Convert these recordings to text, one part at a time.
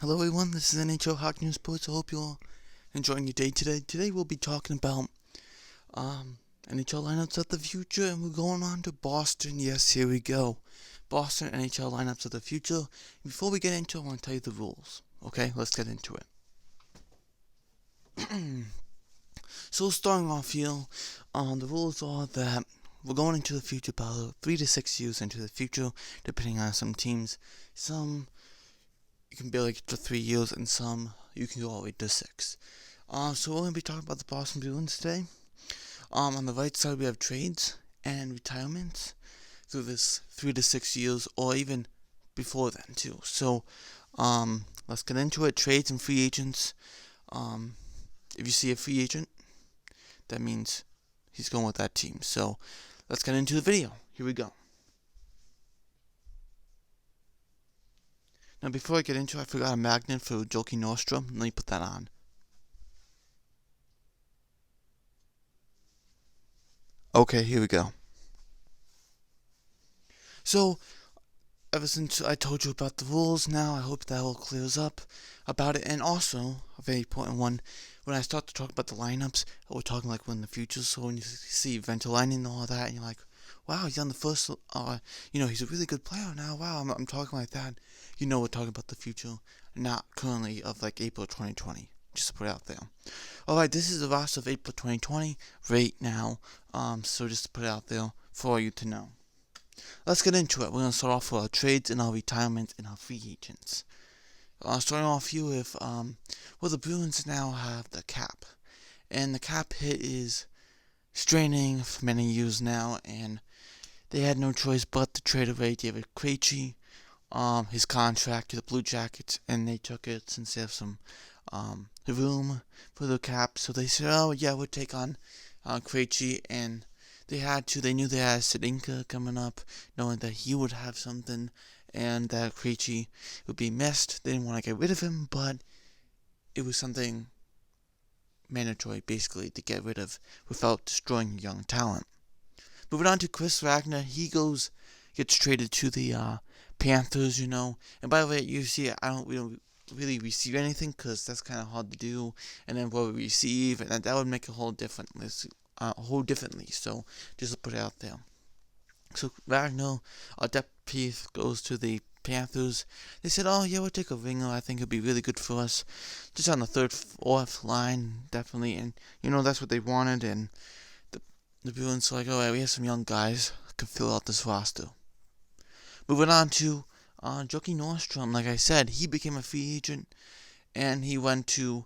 Hello everyone, this is NHL Hockey News Sports. I hope you're all enjoying your day today. Today we'll be talking about NHL lineups of the future, and we're going on to Boston. Yes, here we go. Boston NHL lineups of the future. Before we get into it, I want to tell you the rules. Okay, let's get into it. So starting off here, the rules are that we're going into the future about 3 to 6 years into the future, depending on some teams. Some you can barely get to 3 years, and some you can go all the way to 6. So we're going to be talking about the Boston Bruins today. On the right side we have trades and retirements through this 3 to 6 years, or even before then too. So let's get into it. Trades and free agents. If you see a free agent, that means he's going with that team. So let's get into the video. Here we go. Now before I get into it, I forgot a magnet for Jockey Nordstrom. Let me put that on. Okay, here we go. So, ever since I told you about the rules, now I hope that all clears up about it. And also, a very important one, when I start to talk about the lineups, we're talking like we're in the future. So when you see Ventolainen and all that, and you're like, wow, he's on the first, he's a really good player now. Wow, I'm talking like that. You know we're talking about the future, not currently of like April 2020. Just to put it out there. Alright, this is the roster of April 2020 right now. So just to put it out there for you to know. Let's get into it. We're going to start off with our trades and our retirements and our free agents. Starting off here with, the Bruins now have the cap. And the cap hit is straining for many years now, and they had no choice but to trade away David Krejci, his contract to the Blue Jackets, and they took it since they have some room for the cap. So they said, oh yeah, we'll take on Krejci, and they had to. They knew they had Sedinka coming up, knowing that he would have something, and that Krejci would be missed. They didn't want to get rid of him, but it was something mandatory, basically, to get rid of without destroying young talent. Moving on to Chris Wagner, he gets traded to the Panthers, And by the way, you see, we don't really receive anything because that's kind of hard to do. And then what we receive, and that would make a whole differently. So just to put it out there. So Wagner, our depth piece, goes to the Panthers. They said, oh yeah, we'll take a ringer. I think it'll be really good for us. Just on the third, fourth line, definitely. And that's what they wanted. And the Bruins are like, alright, we have some young guys that can fill out this roster. Moving on to Jockey Nordstrom. Like I said, he became a free agent, and he went to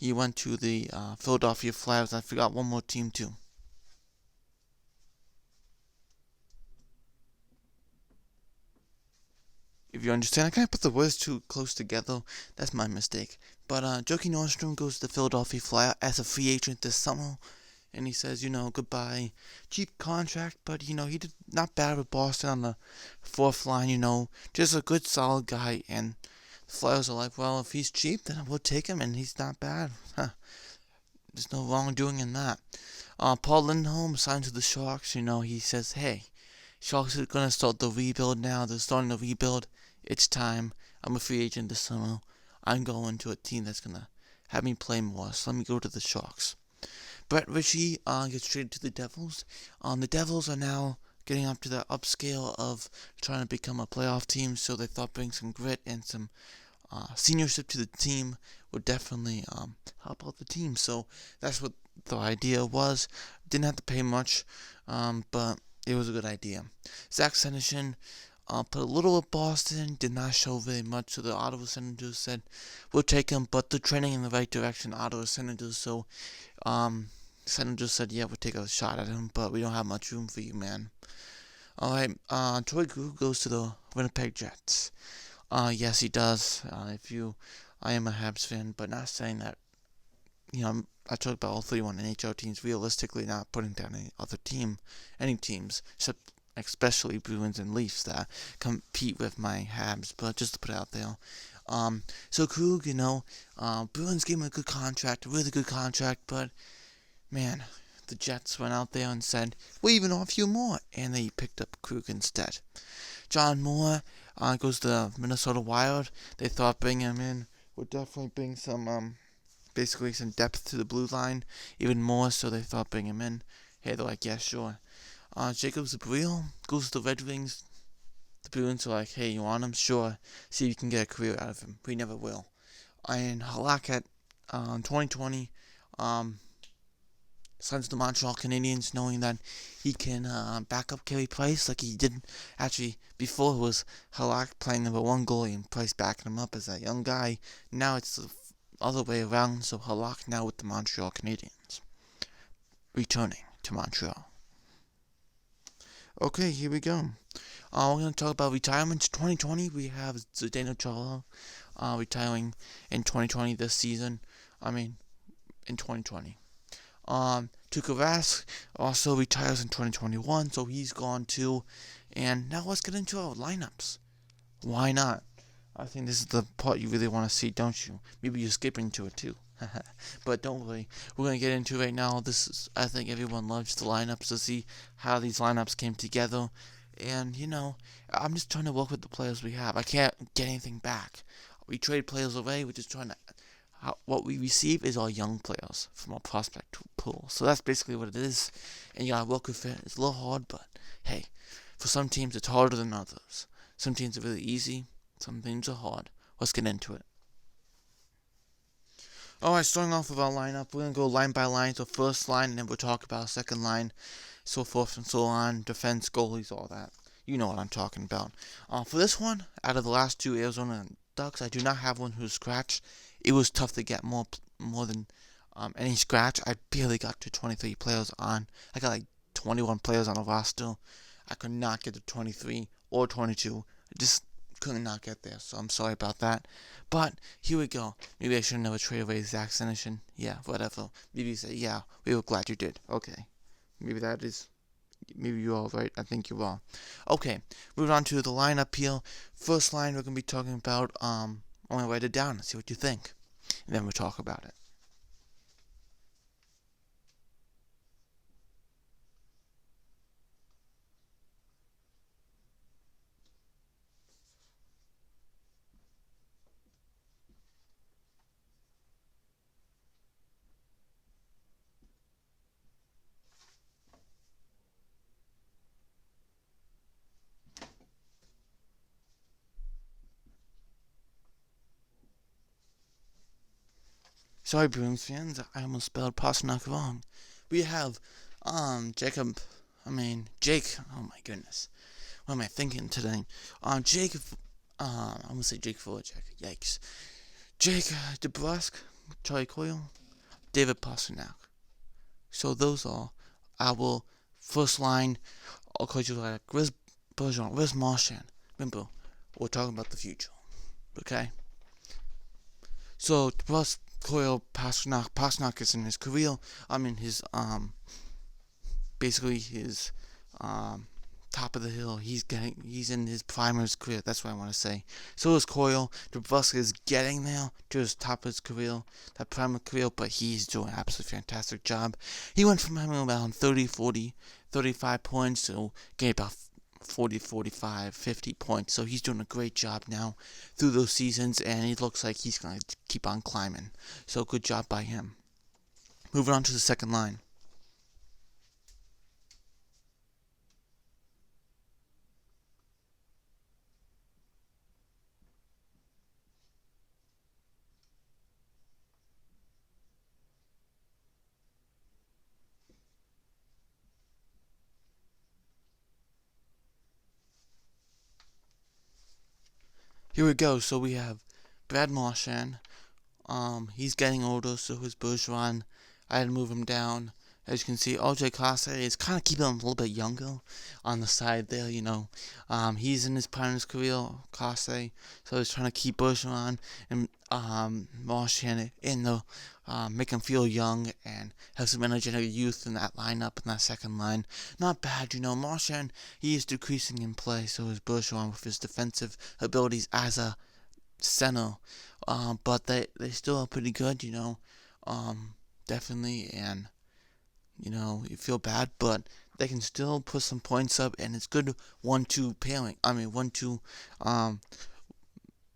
the Philadelphia Flyers. I forgot one more team too. If you understand, I kind of put the words too close together. That's my mistake. But Jockey Nordstrom goes to the Philadelphia Flyers as a free agent this summer. And he says, goodbye. Cheap contract, but, he did not bad with Boston on the fourth line, Just a good, solid guy. And the Flyers are like, well, if he's cheap, then we'll take him, and he's not bad. There's no wrongdoing in that. Paul Lindholm signed to the Sharks. He says, hey, Sharks are going to start the rebuild now. They're starting the rebuild. It's time. I'm a free agent this summer. I'm going to a team that's going to have me play more. So let me go to the Sharks. Brett Ritchie gets traded to the Devils. The Devils are now getting up to the upscale of trying to become a playoff team, so they thought bringing some grit and some seniorship to the team would definitely help out the team. So that's what the idea was. Didn't have to pay much, but it was a good idea. Zach Senyshyn put a little with Boston, did not show very much, so the Ottawa Senators said, we'll take him, but they're trending in the right direction, Ottawa Senators, so Senators said, yeah, we'll take a shot at him, but we don't have much room for you, man. Alright, Troy Krug goes to the Winnipeg Jets. Yes, he does. I am a Habs fan, but not saying that, I talk about all 31 NHL teams, realistically not putting down any teams, except especially Bruins and Leafs that compete with my Habs, but just to put it out there. So Krug, Bruins gave him a good contract, a really good contract, but, man, the Jets went out there and said, we'll even offer you more, and they picked up Krug instead. John Moore, Goes to the Minnesota Wild. They thought bringing him in would definitely bring some basically some depth to the blue line, even more. So they thought bring him in. Hey, they're like, yeah, sure. Jacob Zabril goes to the Red Wings. The Bruins are like, hey, you want him? Sure. See if you can get a career out of him. We never will. And Halak at 2020 signs the Montreal Canadiens, knowing that he can back up Carey Price like he did actually before. It was Halak playing number one goalie and Price backing him up as that young guy. Now it's the other way around, so Halak now with the Montreal Canadiens, returning to Montreal. Okay, here we go. We're going to talk about retirements. 2020, we have Zdeno Chara retiring in 2020 this season. In 2020. Tuukka Rask also retires in 2021, so he's gone too. And now let's get into our lineups. Why not? I think this is the part you really want to see, don't you? Maybe you're skipping to it too. But don't worry, we're going to get into it right now. I think everyone loves the lineups to see how these lineups came together. And, I'm just trying to work with the players we have. I can't get anything back. We trade players away, we're just trying to what we receive is our young players from our prospect pool. So that's basically what it is. And you gotta work with it. It's a little hard, but hey, for some teams it's harder than others. Some teams are really easy, some teams are hard. Let's get into it. Alright, starting off with our lineup, we're gonna go line by line. So first line, and then we'll talk about second line, so forth and so on, defense, goalies, all that. You know what I'm talking about. For this one, out of the last two Arizona Ducks, I do not have one who's scratched. It was tough to get more than any scratch. I barely got to 23 players on. I got like 21 players on the roster. I could not get to 23 or 22. I just could not get there, so I'm sorry about that. But here we go. Maybe I should never trade away Zach Senyshyn. Yeah, whatever. Maybe you say, yeah, we were glad you did. Okay. Maybe you're all right. I think you're wrong. Okay, moving on to the lineup here. First line, we're going to be talking about, I'm going to write it down and see what you think. And then we'll talk about it. Sorry, Bruins fans, I almost spelled Pasternak wrong. We have, Jake, oh my goodness. What am I thinking today? Jake, I'm gonna say Jake Voracek, yikes. Jake DeBrusque, Charlie Coyle, David Pasternak. So those are our first line. I'll call you like, where's Bergeron, where's Marchand? Remember, we're talking about the future, okay? So, DeBrusque, Coyle, Pasternak is in his career. Basically his top of the hill. He's in his prime of his career. That's what I want to say. So is Coyle. DeBrusque is getting there to his top of his career, that prime of career, but he's doing an absolutely fantastic job. He went from having about 30, 40, 35 points to getting about 40, 45, 50 points. So he's doing a great job now through those seasons, and it looks like he's going to keep on climbing. So good job by him. Moving on to the second line. Here we go. So we have Brad Marchand. He's getting older, so is Bergeron. I had to move him down. As you can see, OJ Clase is kind of keeping him a little bit younger on the side there, He's in his prime of his career, Clase, so he's trying to keep Bergeron and Marchand in the make him feel young and have some energetic youth in that lineup, in that second line. Not bad, Marchand, he is decreasing in play, so is Bergeron with his defensive abilities as a center. But they still are pretty good, definitely, and you feel bad, but they can still put some points up, and it's good 1-2 pairing. I mean 1-2 um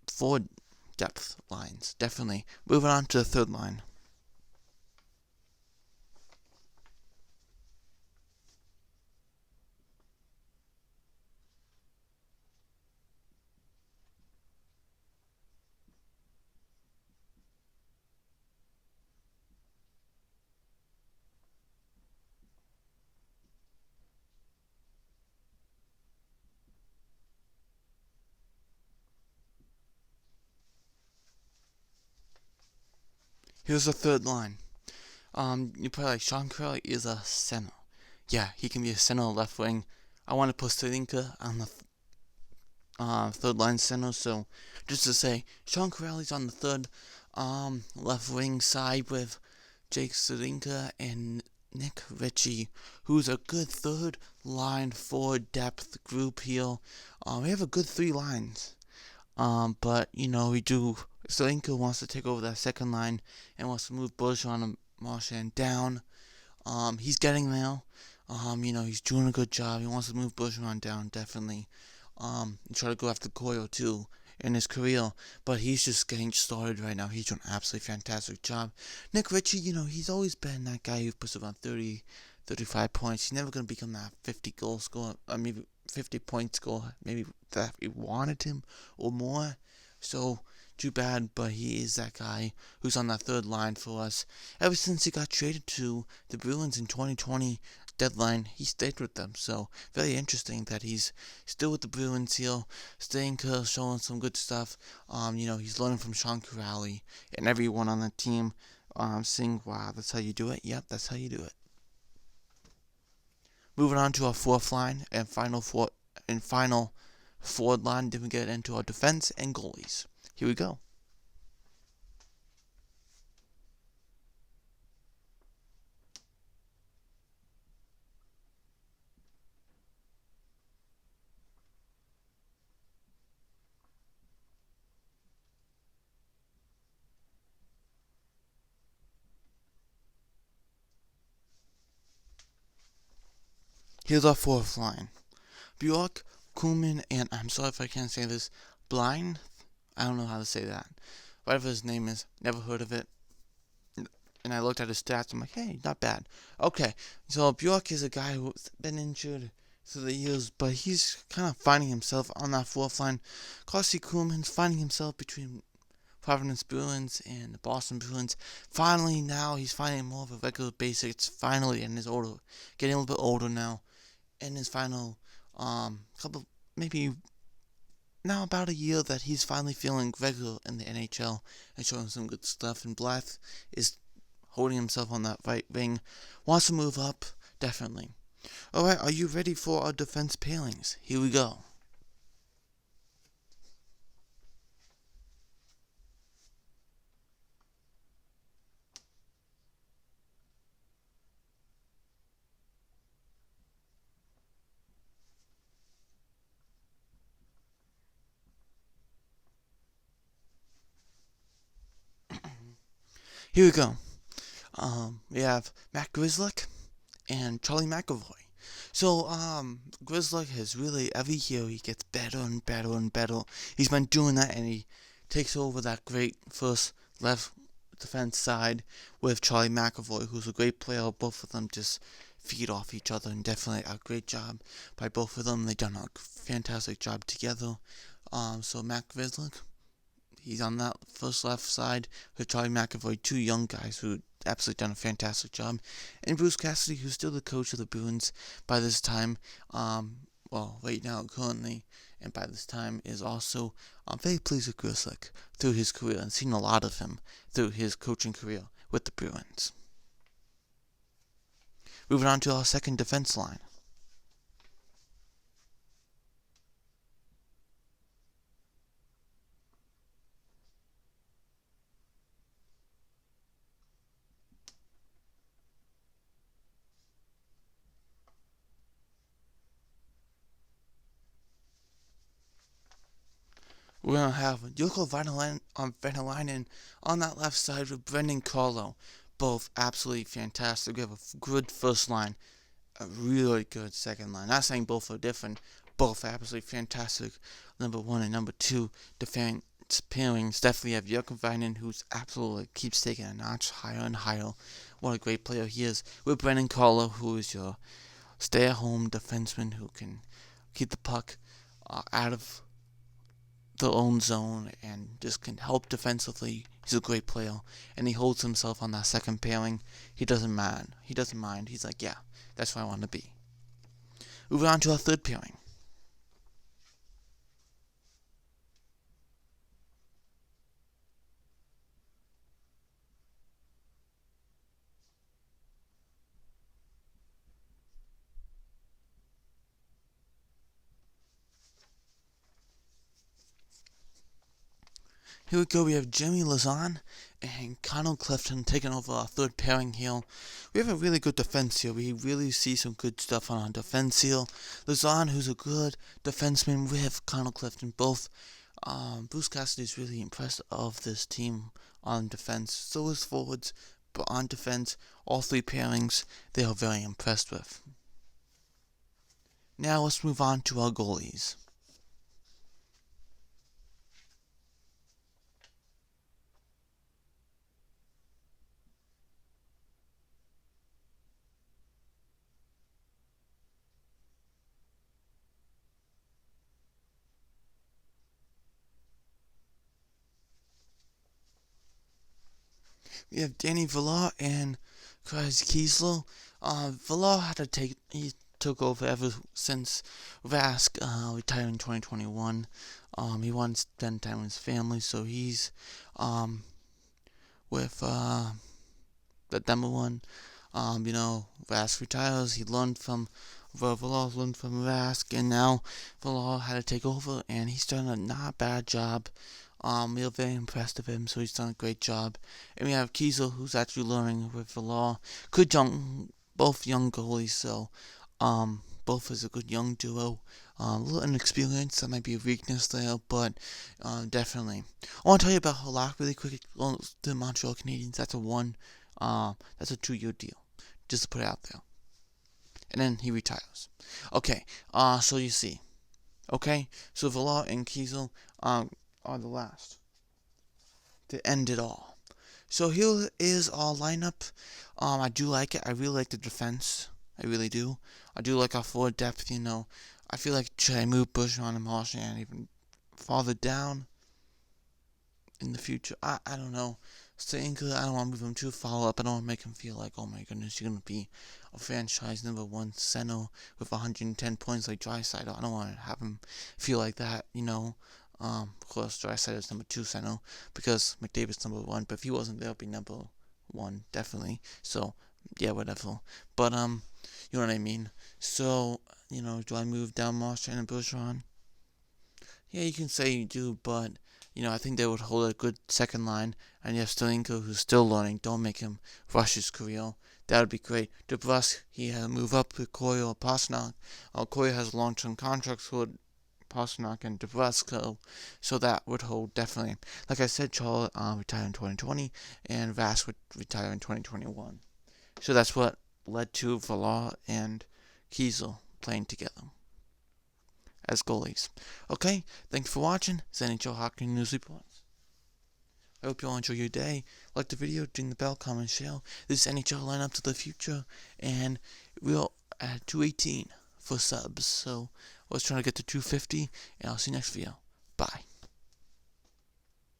forward depth lines. Definitely. Moving on to the third line. Here's the third line. You probably like Sean Curley is a center. Yeah, he can be a center left wing. I want to put Stadinka on the third line center. So just to say, Sean Corrali's on the third left wing side with Jake Stadinka and Nick Ritchie, who's a good third line forward depth group here. We have a good three lines. But we do. Stadinka wants to take over that second line and wants to move Bergeron and Marchand down. He's getting there. He's doing a good job. He wants to move Bergeron down, definitely. And try to go after Coyle too in his career, but he's just getting started right now. He's doing an absolutely fantastic job. Nick Ritchie, he's always been that guy who puts around 30, 35 points. He's never going to become that 50 goal scorer, maybe 50 point scorer, maybe that we wanted him or more. So, too bad, but he is that guy who's on that third line for us. Ever since he got traded to the Bruins in 2020 deadline, he stayed with them. So, very interesting that he's still with the Bruins here, staying showing some good stuff. He's learning from Sean Corrali and everyone on the team, saying, wow, that's how you do it. Yep, that's how you do it. Moving on to our fourth line and final forward line, then we get into our defense and goalies. Here we go. Here's our fourth line. Bjork, Kuhlman, and I'm sorry if I can't say this, Blind. I don't know how to say that. Whatever his name is, never heard of it. And I looked at his stats. I'm like, hey, not bad. Okay, so Bjork is a guy who's been injured through the years, but he's kind of finding himself on that fourth line. Kossi Kuhlman's finding himself between Providence Bruins and the Boston Bruins. Finally, now he's finding more of a regular basis. Finally, in his older, getting a little bit older now. In his final couple, maybe now about a year that he's finally feeling regular in the NHL and showing some good stuff. And Blythe is holding himself on that right wing, wants to move up, definitely. Alright, are you ready for our defense pairings? Here we go. Here we go. We have Matt Grzelcyk and Charlie McAvoy. So, Grzelcyk has really, every year he gets better and better and better. He's been doing that, and he takes over that great first left defense side with Charlie McAvoy, who's a great player. Both of them just feed off each other, and definitely a great job by both of them. They've done a fantastic job together. So Matt Grzelcyk, he's on that first left side with Charlie McAvoy, two young guys who absolutely done a fantastic job. And Bruce Cassidy, who's still the coach of the Bruins by this time, right now, currently, and by this time is also very pleased with Grzelcyk through his career and seen a lot of him through his coaching career with the Bruins. Moving on to our second defense line. We're going to have Jukka Venäläinen on that left side with Brendan Carlo. Both absolutely fantastic. We have a good first line. a really good second line. Not saying both are different, both are absolutely fantastic. Number one and number two defense pairings. Definitely have Jurgen Vinen, who's absolutely keeps taking a notch higher and higher. What a great player he is. With Brendan Carlo, who is your stay-at-home defenseman who can keep the puck out of the own zone and just can help defensively. He's a great player, and he holds himself on that second pairing. He doesn't mind. He's like, yeah, that's where I want to be. Moving on to our third pairing. Here we go, we have Jimmy Lazan and Connell Clifton taking over our third pairing here. We have a really good defense here. We really see some good stuff on our defense here. Lazan, who's a good defenseman, with Connell Clifton, both. Bruce Cassidy is really impressed of this team on defense. So is forwards, but on defense, all three pairings, they are very impressed with. Now let's move on to our goalies. We have Danny Villar and Chris Kiesler. Villar he took over ever since Vask retired in 2021. He wanted to spend time with his family, so he's with the number one. Vask retires. He learned from Villar, learned from Vask, and now Villar had to take over, and he's done a not bad job. We are very impressed with him, so he's done a great job. And we have Kiesel, who's actually learning with Villar. Both young goalies, so both is a good young duo. A little inexperienced, that might be a weakness there, but definitely. I want to tell you about Halak really quick. The Montreal Canadiens, that's a 2-year deal, just to put it out there. And then he retires. Okay, so you see. Okay, so Villar and Kiesel are the last to end it all. So here is our lineup. I do like it. I really like the defense. I really do. I do like our forward depth. I feel like should I move Bergeron and Marchand even farther down in the future? I don't know. Stinker, I don't want to move him too far up. I don't want to make him feel like, oh my goodness, you're going to be a franchise number one center with 110 points like Draisaitl. I don't want to have him feel like that, Of course, Draisaitl is number 2 center because McDavid's number 1. But if he wasn't there, it'd be number 1 definitely. So yeah, whatever. But you know what I mean. So do I move down Marchand and Bergeron? Yeah, you can say you do, but I think they would hold a good second line. And you have Stelinko, who's still learning. Don't make him rush his career. That would be great. DeBrusk, he had to move up with Coyle or Pastrnak. Coyle has long-term contracts with Pastrnak and DeBrusk, so that would hold definitely. Like I said, Charlotte retired in 2020, and Vass would retire in 2021. So that's what led to Villar and Kiesel playing together as goalies. Okay, thanks for watching. This is NHL Hockey News Reports. I hope you all enjoy your day. Like the video, ding the bell, comment, share. This is NHL lineup to the future, and we're at 218 for subs. So let's try to get to 250, and I'll see you next video. Bye.